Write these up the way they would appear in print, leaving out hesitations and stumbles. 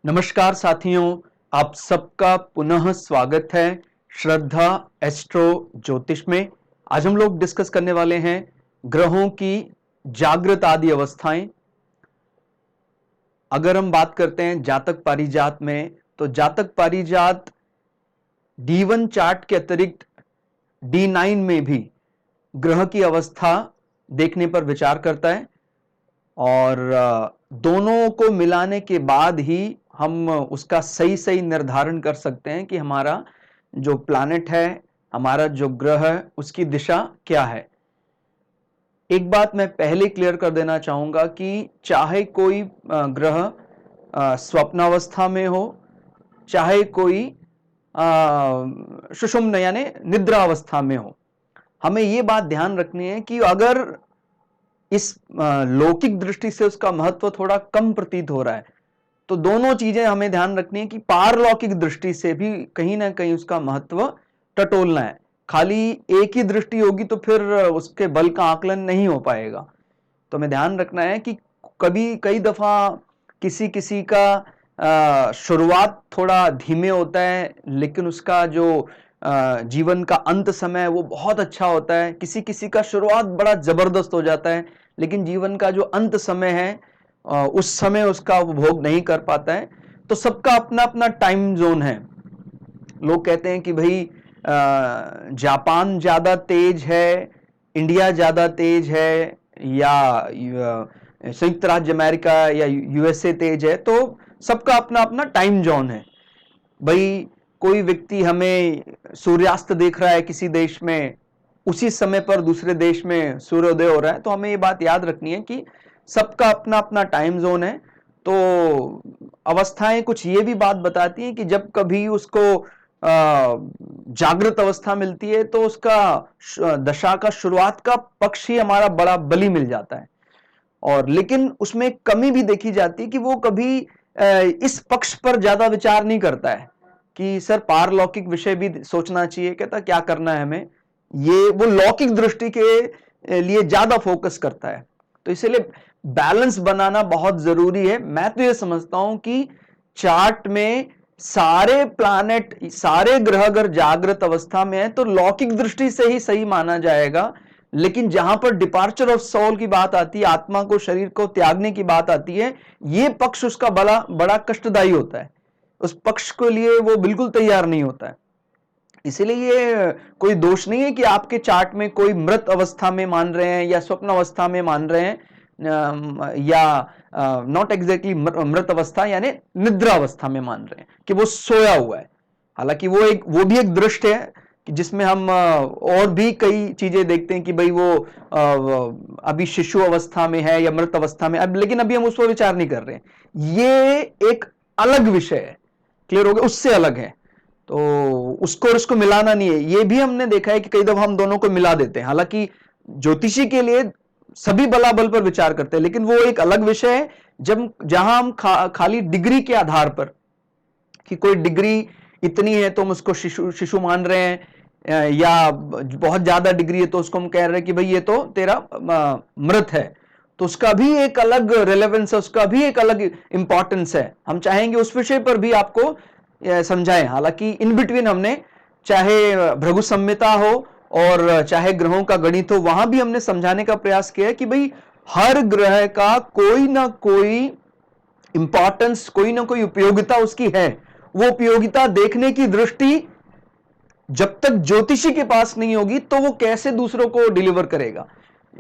नमस्कार साथियों, आप सबका पुनः स्वागत है श्रद्धा एस्ट्रो ज्योतिष में। आज हम लोग डिस्कस करने वाले हैं ग्रहों की जागृत आदि अवस्थाएं। अगर हम बात करते हैं जातक पारिजात में, तो जातक पारिजात D1 चार्ट के अतिरिक्त D9 में भी ग्रह की अवस्था देखने पर विचार करता है और दोनों को मिलाने के बाद ही हम उसका सही निर्धारण कर सकते हैं कि हमारा जो प्लैनेट है, हमारा जो ग्रह है, उसकी दिशा क्या है। एक बात मैं पहले क्लियर कर देना चाहूंगा कि चाहे कोई ग्रह स्वप्नावस्था में हो, चाहे कोई सुषुम्न यानी निद्रा अवस्था में हो, हमें यह बात ध्यान रखनी है कि अगर इस लौकिक दृष्टि से उसका महत्व थोड़ा कम प्रतीत हो रहा है, तो दोनों चीजें हमें ध्यान रखनी है कि पारलौकिक दृष्टि से भी कहीं ना कहीं उसका महत्व टटोलना है। खाली एक ही दृष्टि होगी तो फिर उसके बल का आकलन नहीं हो पाएगा। तो हमें ध्यान रखना है कि कई दफा किसी किसी का शुरुआत थोड़ा धीमे होता है, लेकिन उसका जो जीवन का अंत समय वो बहुत अच्छा होता है। किसी किसी का शुरुआत बड़ा जबरदस्त हो जाता है, लेकिन जीवन का जो अंत समय है उस समय उसका उपभोग नहीं कर पाता है। तो सबका अपना अपना टाइम जोन है। लोग कहते हैं कि भाई जापान ज्यादा तेज है, इंडिया ज्यादा तेज है, या संयुक्त राज्य अमेरिका या यूएसए तेज है। तो सबका अपना अपना टाइम जोन है। भाई कोई व्यक्ति हमें सूर्यास्त देख रहा है किसी देश में, उसी समय पर दूसरे देश में सूर्योदय हो रहा है। तो हमें ये बात याद रखनी है कि सबका अपना अपना टाइम जोन है। तो अवस्थाएं कुछ ये भी बात बताती हैं कि जब कभी उसको जागृत अवस्था मिलती है तो उसका दशा का शुरुआत का पक्ष ही हमारा बड़ा बली मिल जाता है। और लेकिन उसमें कमी भी देखी जाती है कि वो कभी इस पक्ष पर ज्यादा विचार नहीं करता है कि सर पारलौकिक विषय भी सोचना चाहिए। कहता क्या करना है हमें, ये वो लौकिक दृष्टि के लिए ज्यादा फोकस करता है। तो इसलिए बैलेंस बनाना बहुत जरूरी है। मैं तो ये समझता हूं कि चार्ट में सारे प्लैनेट, सारे ग्रह अगर जागृत अवस्था में है तो लौकिक दृष्टि से ही सही माना जाएगा। लेकिन जहां पर डिपार्चर ऑफ सोल की बात आती है, आत्मा को शरीर को त्यागने की बात आती है, यह पक्ष उसका बड़ा बड़ा कष्टदायी होता है। उस पक्ष के लिए वो बिल्कुल तैयार नहीं होता है। इसीलिए ये कोई दोष नहीं है कि आपके चार्ट में कोई मृत अवस्था में मान रहे हैं या स्वप्न अवस्था में मान रहे हैं, या नॉट एग्जैक्टली मृत अवस्था यानी निद्रा अवस्था में मान रहे हैं कि वो सोया हुआ है। हालांकि वो भी एक दृष्टि है कि जिसमें हम और भी कई चीजें देखते हैं कि भाई वो अभी शिशु अवस्था में है या मृत अवस्था में। अब लेकिन अभी हम उस पर विचार नहीं कर रहे हैं। ये एक अलग विषय है, क्लियर हो गया, उससे अलग है। तो उसको और इसको मिलाना नहीं है। ये भी हमने देखा है कि कई दफा हम दोनों को मिला देते हैं। हालांकि ज्योतिषी के लिए सभी बलाबल पर विचार करते हैं, लेकिन वो एक अलग विषय है जब जहां हम खाली डिग्री के आधार पर कि कोई डिग्री इतनी है तो हम उसको शिशु मान रहे हैं, या बहुत ज्यादा डिग्री है तो उसको हम कह रहे हैं कि भाई ये तो तेरा मृत है। तो उसका भी एक अलग रेलेवेंस है, उसका भी एक अलग इंपॉर्टेंस है। हम चाहेंगे उस विषय पर भी आपको समझाएं। हालांकि इन बिटवीन हमने चाहे भृगु संहिता हो और चाहे ग्रहों का गणित हो, वहां भी हमने समझाने का प्रयास किया है कि भाई हर ग्रह का कोई ना कोई इंपॉर्टेंस, कोई ना कोई उपयोगिता उसकी है। वो उपयोगिता देखने की दृष्टि जब तक ज्योतिषी के पास नहीं होगी तो वो कैसे दूसरों को डिलीवर करेगा।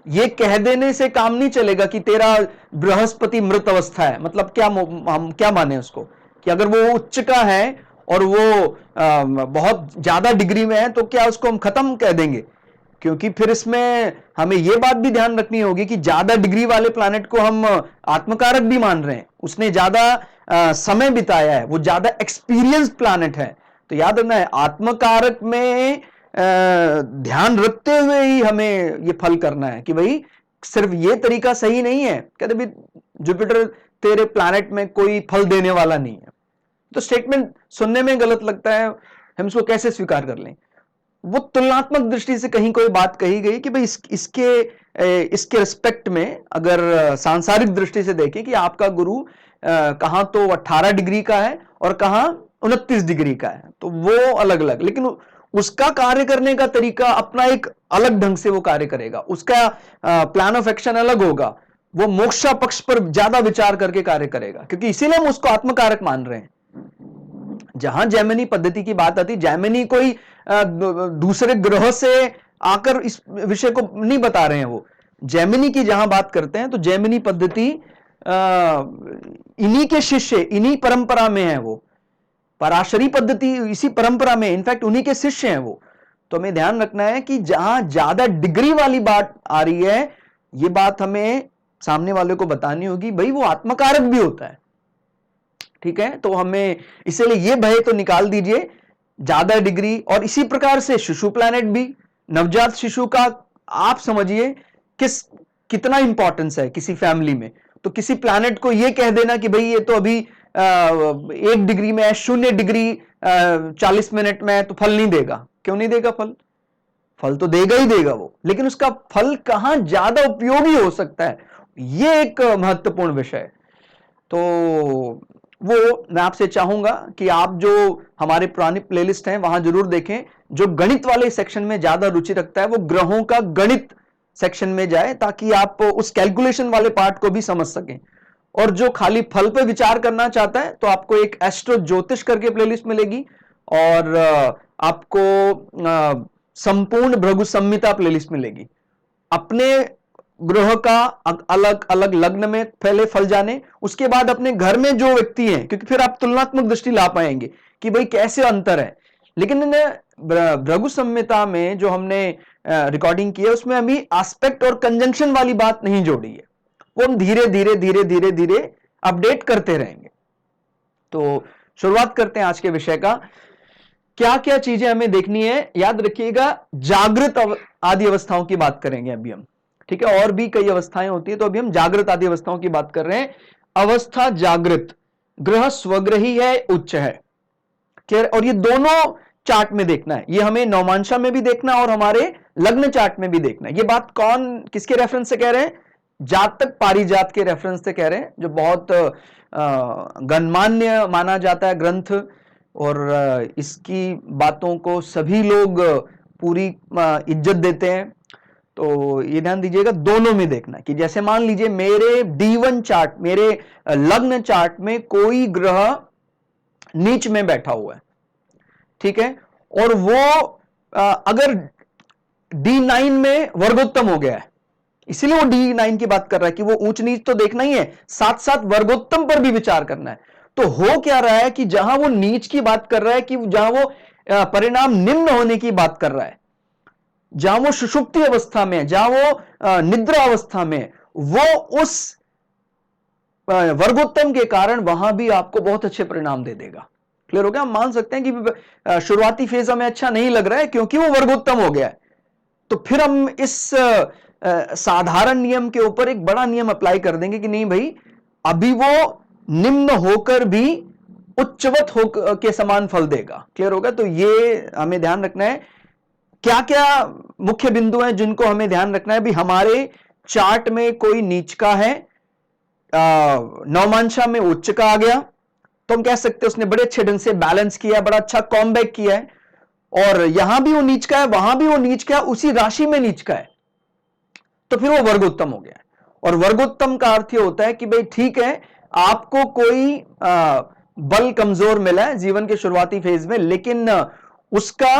ये कह देने से काम नहीं चलेगा कि तेरा बृहस्पति मृत अवस्था है। मतलब क्या हम क्या माने उसको कि अगर वो उच्च का है और वो बहुत ज्यादा डिग्री में है तो क्या उसको हम खत्म कह देंगे? क्योंकि फिर इसमें हमें यह बात भी ध्यान रखनी होगी कि ज्यादा डिग्री वाले प्लैनेट को हम आत्मकारक भी मान रहे हैं। उसने ज्यादा समय बिताया है, वो ज्यादा एक्सपीरियंस प्लैनेट है। तो याद रखना है, आत्मकारक में ध्यान रखते हुए ही हमें ये फल करना है कि भाई सिर्फ ये तरीका सही नहीं है। कहते भाई जुपिटर तेरे प्लैनेट में कोई फल देने वाला नहीं है। तो स्टेटमेंट सुनने में गलत लगता है, हम इसको कैसे स्वीकार कर लें? वो तुलनात्मक दृष्टि से कहीं कोई बात कही गई कि भाई इसके इसके रिस्पेक्ट में अगर सांसारिक दृष्टि से देखें कि आपका गुरु कहां तो 18 डिग्री का है और कहां 29 डिग्री का है, तो वो अलग अलग, लेकिन उसका कार्य करने का तरीका अपना एक अलग ढंग से वो कार्य करेगा, उसका प्लान ऑफ एक्शन अलग होगा, वो मोक्षा पक्ष पर ज्यादा विचार करके कार्य करेगा, क्योंकि इसीलिए हम उसको आत्मकारक मान रहे हैं। जहां जैमिनी पद्धति की बात आती, जैमिनी कोई दूसरे ग्रह से आकर इस विषय को नहीं बता रहे हैं, वो जैमिनी की जहां बात करते हैं तो जैमिनी पद्धति इन्हीं के शिष्य, इन्हीं परंपरा में है, वो पराशरी पद्धति इसी परंपरा में, इनफैक्ट उन्हीं के शिष्य हैं वो। तो हमें ध्यान रखना है कि जहां ज्यादा डिग्री वाली बात आ रही है, ये बात हमें सामने वाले को बतानी होगी, भाई वो आत्मकारक भी होता है, ठीक है। तो हमें इसलिए ये भय तो निकाल दीजिए ज्यादा डिग्री, और इसी प्रकार से शिशु प्लैनेट भी, नवजात शिशु का आप समझिए कितना इंपॉर्टेंस है किसी फैमिली में। तो किसी प्लैनेट को ये कह देना कि भाई ये तो अभी 1 डिग्री में है, 0 डिग्री 40 मिनट में है, तो फल नहीं देगा। क्यों नहीं देगा फल? फल तो देगा ही देगा वो, लेकिन उसका फल कहां ज्यादा उपयोगी हो सकता है, ये एक महत्वपूर्ण विषय है। तो वो मैं आपसे चाहूंगा कि आप जो हमारे पुरानी प्लेलिस्ट हैं वहां जरूर देखें। जो गणित वाले सेक्शन में ज्यादा रुचि रखता है वो ग्रहों का गणित सेक्शन में जाए, ताकि आप उस कैलकुलेशन वाले पार्ट को भी समझ सकें। और जो खाली फल पे विचार करना चाहता है तो आपको एक एस्ट्रो ज्योतिष करके प्लेलिस्ट मिलेगी, और आपको संपूर्ण भृगु संहिता प्लेलिस्ट मिलेगी। अपने ग्रह का अलग अलग लग्न में पहले फल जाने, उसके बाद अपने घर में जो व्यक्ति हैं, क्योंकि फिर आप तुलनात्मक दृष्टि ला पाएंगे कि भाई कैसे अंतर है। लेकिन भृगु संहिता में जो हमने रिकॉर्डिंग की है उसमें हम एस्पेक्ट और कंजंक्शन वाली बात नहीं जोड़ी है, वो हम धीरे धीरे धीरे धीरे धीरे अपडेट करते रहेंगे। तो शुरुआत करते हैं आज के विषय का। क्या क्या चीजें हमें देखनी है, याद रखिएगा जागृत आदि अवस्थाओं की बात करेंगे अभी हम, ठीक है। और भी कई अवस्थाएं होती है, तो अभी हम जागृत आदि अवस्थाओं की बात कर रहे हैं। अवस्था जागृत, ग्रह स्वग्रही है, उच्च है, और ये दोनों चार्ट में देखना है। ये हमें नवमांशा में भी देखना और हमारे लग्न चार्ट में भी देखना है। ये बात कौन किसके रेफरेंस से कह रहे हैं? जातक पारिजात के रेफरेंस से कह रहे हैं, जो बहुत गणमान्य माना जाता है ग्रंथ, और इसकी बातों को सभी लोग पूरी इज्जत देते हैं। तो ये ध्यान दीजिएगा, दोनों में देखना कि जैसे मान लीजिए मेरे D1 चार्ट, मेरे लग्न चार्ट में कोई ग्रह नीच में बैठा हुआ है, ठीक है, और वो अगर D9 में वर्गोत्तम हो गया है, इसीलिए वो D9 की बात कर रहा है कि वो ऊंच नीच तो देखना ही है, साथ साथ वर्गोत्तम पर भी विचार करना है। तो हो क्या रहा है कि जहां वो नीच की बात कर रहा है, कि जहां वो परिणाम निम्न होने की बात कर रहा है, जहां वो सुषुप्ति अवस्था में, जहां वो निद्रा अवस्था में, वो उस वर्गोत्तम के कारण वहां भी आपको बहुत अच्छे परिणाम दे देगा। क्लियर हो गया? हम मान सकते हैं कि शुरुआती फेज हमें अच्छा नहीं लग रहा है क्योंकि वो वर्गोत्तम हो गया है, तो फिर हम इस साधारण नियम के ऊपर एक बड़ा नियम अप्लाई कर देंगे कि नहीं भाई, अभी वो निम्न होकर भी उच्चवत हो के समान फल देगा। क्लियर होगा? तो ये हमें ध्यान रखना है। क्या क्या मुख्य बिंदु हैं जिनको हमें ध्यान रखना है? भी हमारे चार्ट में कोई नीच का है, नवमांशा में उच्च का आ गया, तो हम कह सकते हैं उसने बड़े अच्छे ढंग से बैलेंस किया, बड़ा अच्छा कॉमबैक किया है। और यहां भी वो नीच का है, वहां भी वो नीच का है, उसी राशि में नीच का है, तो फिर वो वर्गोत्तम हो गया है। और वर्गोत्तम का अर्थ ये होता है कि भाई ठीक है, आपको कोई बल कमजोर मिला है जीवन के शुरुआती फेज में, लेकिन उसका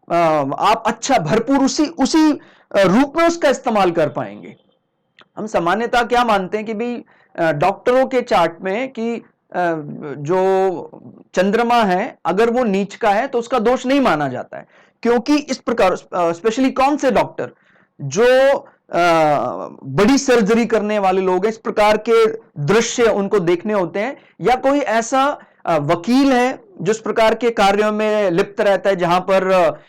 आप अच्छा भरपूर उसी रूप में उसका इस्तेमाल कर पाएंगे। हम सामान्यतः क्या मानते हैं कि भाई डॉक्टरों के चार्ट में कि जो चंद्रमा है अगर वो नीच का है तो उसका दोष नहीं माना जाता है, क्योंकि इस प्रकार स्पेशली कौन से डॉक्टर जो बड़ी सर्जरी करने वाले लोग हैं, इस प्रकार के दृश्य उनको देखने होते हैं, या कोई ऐसा वकील है जो इस प्रकार के कार्यों में लिप्त रहता है जहां पर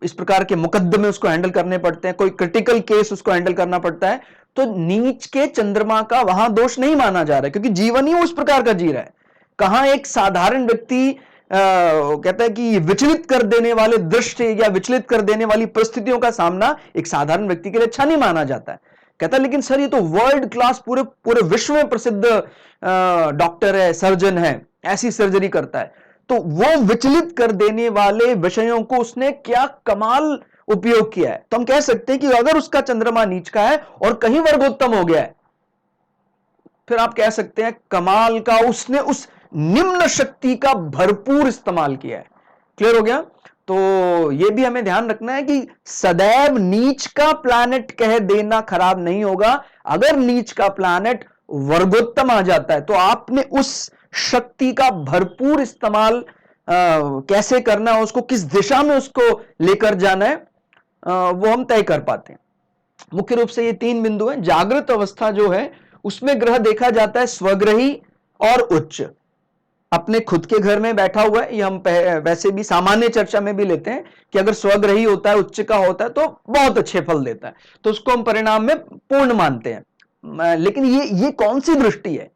इस प्रकार के मुकदमे उसको हैंडल करने पड़ते हैं, कोई क्रिटिकल केस उसको हैंडल करना पड़ता है, तो नीच के चंद्रमा का वहां दोष नहीं माना जा रहा है, क्योंकि जीवन ही उस प्रकार का जी रहा है। कहां एक साधारण व्यक्ति कहता है कि विचलित कर देने वाले दृश्य या विचलित कर देने वाली परिस्थितियों का सामना एक साधारण व्यक्ति के लिए अच्छा नहीं माना जाता है। कहता है लेकिन सर ये तो वर्ल्ड क्लास पूरे पूरे विश्व में प्रसिद्ध डॉक्टर है, सर्जन है, ऐसी सर्जरी करता है, तो वो विचलित कर देने वाले विषयों को उसने क्या कमाल उपयोग किया है। तो हम कह सकते हैं कि अगर उसका चंद्रमा नीच का है और कहीं वर्गोत्तम हो गया है, फिर आप कह सकते हैं कमाल का उसने उस निम्न शक्ति का भरपूर इस्तेमाल किया है। क्लियर हो गया? तो यह भी हमें ध्यान रखना है कि सदैव नीच का प्लैनेट कह देना खराब नहीं होगा। अगर नीच का प्लैनेट वर्गोत्तम आ जाता है तो आपने उस शक्ति का भरपूर इस्तेमाल कैसे करना है, उसको किस दिशा में उसको लेकर जाना है, वो हम तय कर पाते हैं। मुख्य रूप से ये 3 बिंदु हैं। जागृत अवस्था जो है उसमें ग्रह देखा जाता है स्वग्रही और उच्च। अपने खुद के घर में बैठा हुआ है, ये हम वैसे भी सामान्य चर्चा में भी लेते हैं कि अगर स्वग्रही होता है, उच्च का होता है तो बहुत अच्छे फल देता है, तो उसको हम परिणाम में पूर्ण मानते हैं। लेकिन ये कौन सी दृष्टि है?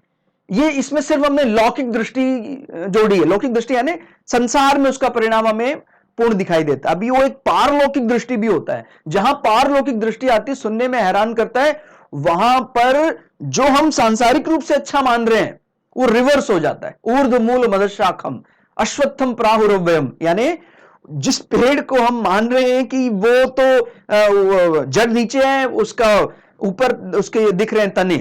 ये इसमें सिर्फ हमने लौकिक दृष्टि जोड़ी है। लौकिक दृष्टि यानी संसार में उसका परिणाम हमें पूर्ण दिखाई देता है। अभी वो एक पारलौकिक दृष्टि भी होता है। जहां पारलौकिक दृष्टि आती है, सुनने में हैरान करता है, वहां पर जो हम सांसारिक रूप से अच्छा मान रहे हैं वो रिवर्स हो जाता है। ऊर्ध्व मूल मदशाखम अश्वत्थम प्राहुरव्ययम, यानी जिस पेड़ को हम मान रहे हैं कि वो तो जड़ नीचे है, उसका ऊपर उसके दिख रहे हैं तने,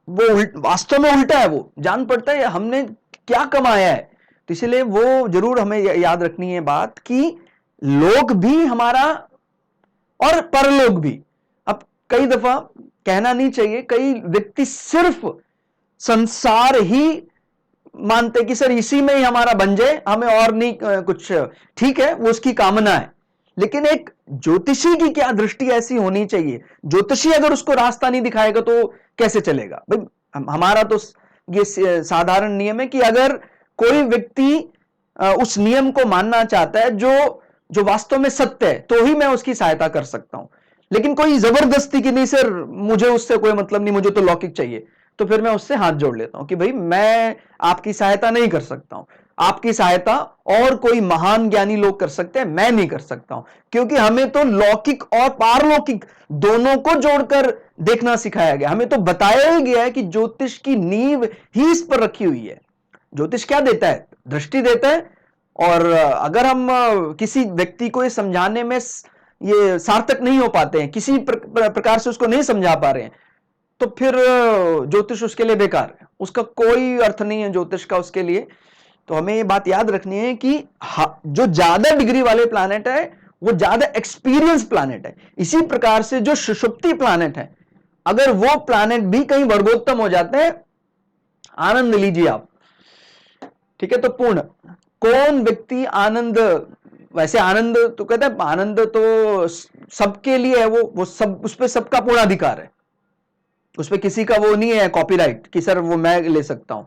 वो वास्तव में उल्टा है। वो जान पड़ता है हमने क्या कमाया है। तो इसलिए वो जरूर हमें याद रखनी है बात कि लोक भी हमारा और परलोक भी। अब कई दफा कहना नहीं चाहिए, कई व्यक्ति सिर्फ संसार ही मानते कि सर इसी में ही हमारा बन जाए, हमें और नहीं कुछ। ठीक है, वो उसकी कामना है, लेकिन एक ज्योतिषी की क्या दृष्टि ऐसी होनी चाहिए? ज्योतिषी अगर उसको रास्ता नहीं दिखाएगा तो कैसे चलेगा भाई? हमारा तो ये साधारण नियम है कि अगर कोई व्यक्ति उस नियम को मानना चाहता है जो वास्तव में सत्य है, तो ही मैं उसकी सहायता कर सकता हूं। लेकिन कोई जबरदस्ती की नहीं, सर मुझे उससे कोई मतलब नहीं, मुझे तो लौकिक चाहिए, तो फिर मैं उससे हाथ जोड़ लेता हूं कि भाई मैं आपकी सहायता नहीं कर सकता हूं। आपकी सहायता और कोई महान ज्ञानी लोग कर सकते हैं, मैं नहीं कर सकता हूं, क्योंकि हमें तो लौकिक और पारलौकिक दोनों को जोड़कर देखना सिखाया गया। हमें तो बताया ही गया है कि ज्योतिष की नींव ही इस पर रखी हुई है। ज्योतिष क्या देता है? दृष्टि देता है। और अगर हम किसी व्यक्ति को ये समझाने में ये सार्थक नहीं हो पाते हैं, किसी प्रकार से उसको नहीं समझा पा रहे हैं, तो फिर ज्योतिष उसके लिए बेकार है, उसका कोई अर्थ नहीं है ज्योतिष का उसके लिए। तो हमें ये बात याद रखनी है कि जो ज्यादा डिग्री वाले प्लैनेट है वो ज्यादा एक्सपीरियंस प्लैनेट है। इसी प्रकार से जो सुषुप्ति प्लैनेट है, अगर वो प्लैनेट भी कहीं वर्गोत्तम हो जाते हैं, आनंद लीजिए आप। ठीक है, तो पूर्ण कौन व्यक्ति आनंद, वैसे आनंद तो कहते हैं आनंद तो सबके लिए है, वो सब, उस पर सबका पूर्ण अधिकार है, उस पर किसी का वो नहीं है कॉपीराइट कि सर वो मैं ले सकता हूं,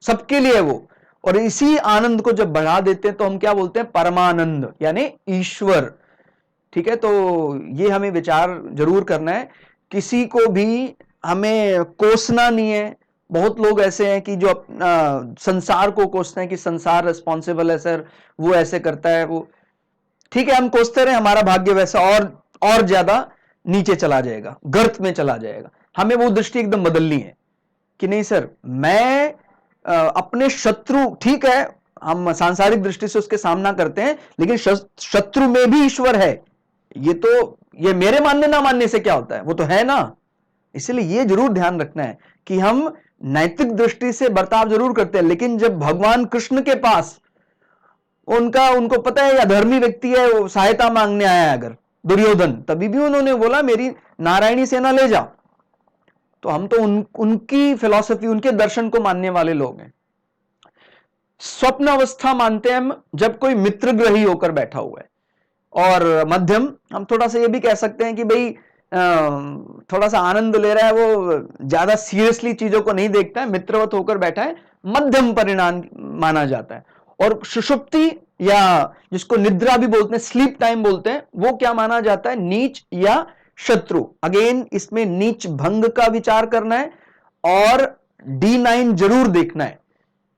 सबके लिए वो। और इसी आनंद को जब बढ़ा देते हैं तो हम क्या बोलते हैं? परमानंद, यानी ईश्वर। ठीक है, तो ये हमें विचार जरूर करना है। किसी को भी हमें कोसना नहीं है। बहुत लोग ऐसे हैं कि जो संसार को कोसते हैं कि संसार रिस्पॉन्सिबल है सर, वो ऐसे करता है, वो ठीक है, हम कोसते रहे, हमारा भाग्य वैसा और ज्यादा नीचे चला जाएगा, गर्त में चला जाएगा। हमें वो दृष्टि एकदम बदलनी है कि नहीं सर, मैं अपने शत्रु, ठीक है हम सांसारिक दृष्टि से उसके सामना करते हैं, लेकिन शत्रु में भी ईश्वर है। ये मेरे मानने ना मानने से क्या होता है, वो तो है ना। इसलिए ये जरूर ध्यान रखना है कि हम नैतिक दृष्टि से बर्ताव जरूर करते हैं, लेकिन जब भगवान कृष्ण के पास उनको पता है या धर्मी व्यक्ति है, वो सहायता मांगने आया है अगर दुर्योधन, तभी भी उन्होंने बोला मेरी नारायणी सेना ले जाओ। तो हम तो उनकी फिलॉसफी, उनके दर्शन को मानने वाले लोग हैं। स्वप्न अवस्था मानते हैं हम जब कोई मित्र ग्रही होकर बैठा हुआ है। और मध्यम, हम थोड़ा सा ये भी कह सकते हैं कि भाई थोड़ा सा आनंद ले रहा है, वो ज्यादा सीरियसली चीजों को नहीं देखता है, मित्रवत होकर बैठा है, मध्यम परिणाम माना जाता है। और सुषुप्ति या जिसको निद्रा भी बोलते हैं, स्लीप टाइम बोलते हैं, वो क्या माना जाता है? नीच या शत्रु। अगेन इसमें नीच भंग का विचार करना है और D9 जरूर देखना है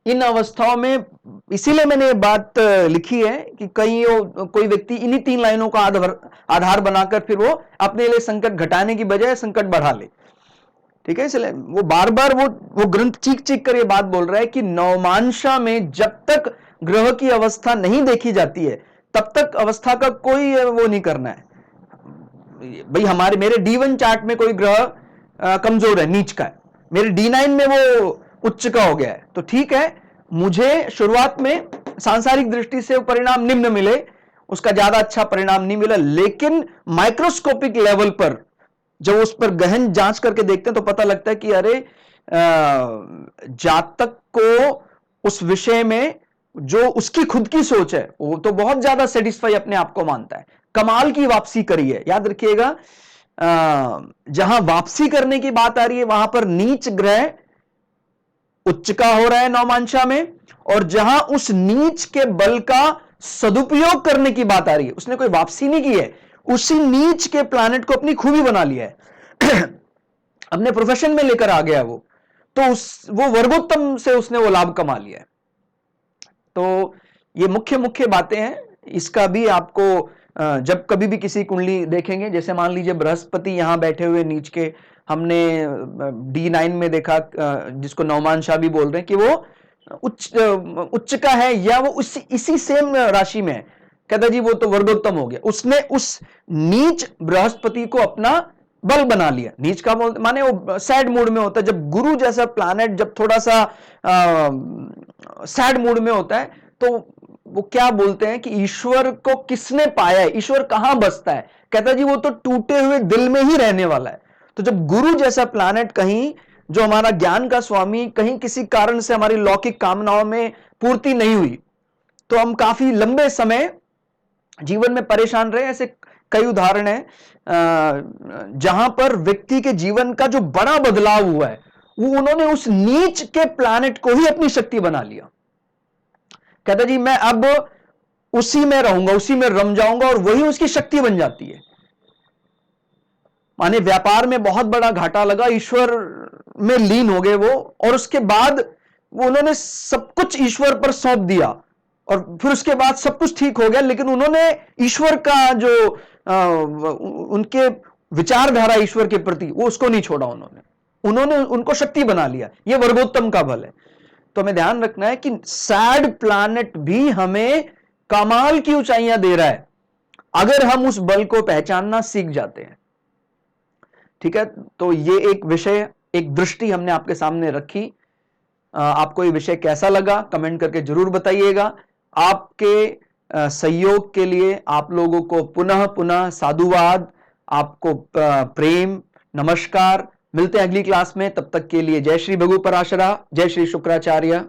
इन अवस्थाओं में, इसीलिए मैंने ये बात लिखी है कि कोई व्यक्ति इन्हीं 3 लाइनों का आधार बनाकर फिर वो अपने लिए संकट घटाने की बजाय संकट बढ़ा ले। ठीक है, इसलिए वो बार बार वो ग्रंथ चीख चीख कर ये बात बोल रहा है कि नवमांशा में जब तक ग्रह की अवस्था नहीं देखी जाती है तब तक अवस्था का कोई वो नहीं करना है। भाई मेरे D1 चार्ट में कोई ग्रह कमजोर है, नीच का है, मेरे D9 में वो उच्च का हो गया है, तो ठीक है, मुझे शुरुआत में सांसारिक दृष्टि से परिणाम निम्न मिले, उसका ज्यादा अच्छा परिणाम नहीं मिला, लेकिन माइक्रोस्कोपिक लेवल पर जब उस पर गहन जांच करके देखते हैं तो पता लगता है कि अरे जातक को उस विषय में जो उसकी खुद की सोच है वो तो बहुत ज्यादा सेटिस्फाई अपने आप को मानता है, कमाल की वापसी करी है। याद रखिएगा, जहां वापसी करने की बात आ रही है वहां पर नीच ग्रह उच्च का हो रहा है नवमांशा में, और जहां उस नीच के बल का सदुपयोग करने की बात आ रही है, उसने कोई वापसी नहीं की है, उसी नीच के प्लैनेट को अपनी खूबी बना लिया है अपने प्रोफेशन में लेकर आ गया वो, तो वो वर्गोत्तम से उसने वो लाभ कमा लिया है। तो ये मुख्य मुख्य बातें हैं। इसका भी आपको जब कभी भी किसी कुंडली देखेंगे, जैसे मान लीजिए बृहस्पति यहां बैठे हुए नीच के, हमने D9 में देखा, जिसको नवमांशा भी बोल रहे हैं, कि वो उच्च का है या वो इसी सेम राशि में है, कहता जी वो तो वर्गोत्तम हो गया, उसने उस नीच बृहस्पति को अपना बल बना लिया। नीच का माने वो सैड मूड में होता है, जब गुरु जैसा प्लैनेट जब थोड़ा सा सैड मूड में होता है तो वो क्या बोलते हैं कि ईश्वर को किसने पाया है, ईश्वर कहां बसता है, कहता जी वो तो टूटे हुए दिल में ही रहने वाला है। तो जब गुरु जैसा प्लैनेट कहीं, जो हमारा ज्ञान का स्वामी, कहीं किसी कारण से हमारी लौकिक कामनाओं में पूर्ति नहीं हुई तो हम काफी लंबे समय जीवन में परेशान रहे। ऐसे कई उदाहरण हैं जहां पर व्यक्ति के जीवन का जो बड़ा बदलाव हुआ है वो उन्होंने उस नीच के प्लैनेट को ही अपनी शक्ति बना लिया। कहता जी मैं अब उसी में रहूंगा, उसी में रम जाऊंगा, और वही उसकी शक्ति बन जाती है। माने व्यापार में बहुत बड़ा घाटा लगा, ईश्वर में लीन हो गए वो, और उसके बाद वो उन्होंने सब कुछ ईश्वर पर सौंप दिया, और फिर उसके बाद सब कुछ ठीक हो गया, लेकिन उन्होंने ईश्वर का जो उनके विचारधारा ईश्वर के प्रति, वो उसको नहीं छोड़ा, उन्होंने उनको शक्ति बना लिया। ये वर्गोत्तम का बल है। तो हमें ध्यान रखना है कि सैड प्लैनेट भी हमें कमाल की ऊंचाइयां दे रहा है अगर हम उस बल को पहचानना सीख जाते हैं। ठीक है, तो ये एक विषय, एक दृष्टि हमने आपके सामने रखी। आपको ये विषय कैसा लगा कमेंट करके जरूर बताइएगा। आपके सहयोग के लिए आप लोगों को पुनः पुनः साधुवाद, आपको प्रेम, नमस्कार। मिलते हैं अगली क्लास में, तब तक के लिए जय श्री भगु पराशरा, जय श्री शुक्राचार्य।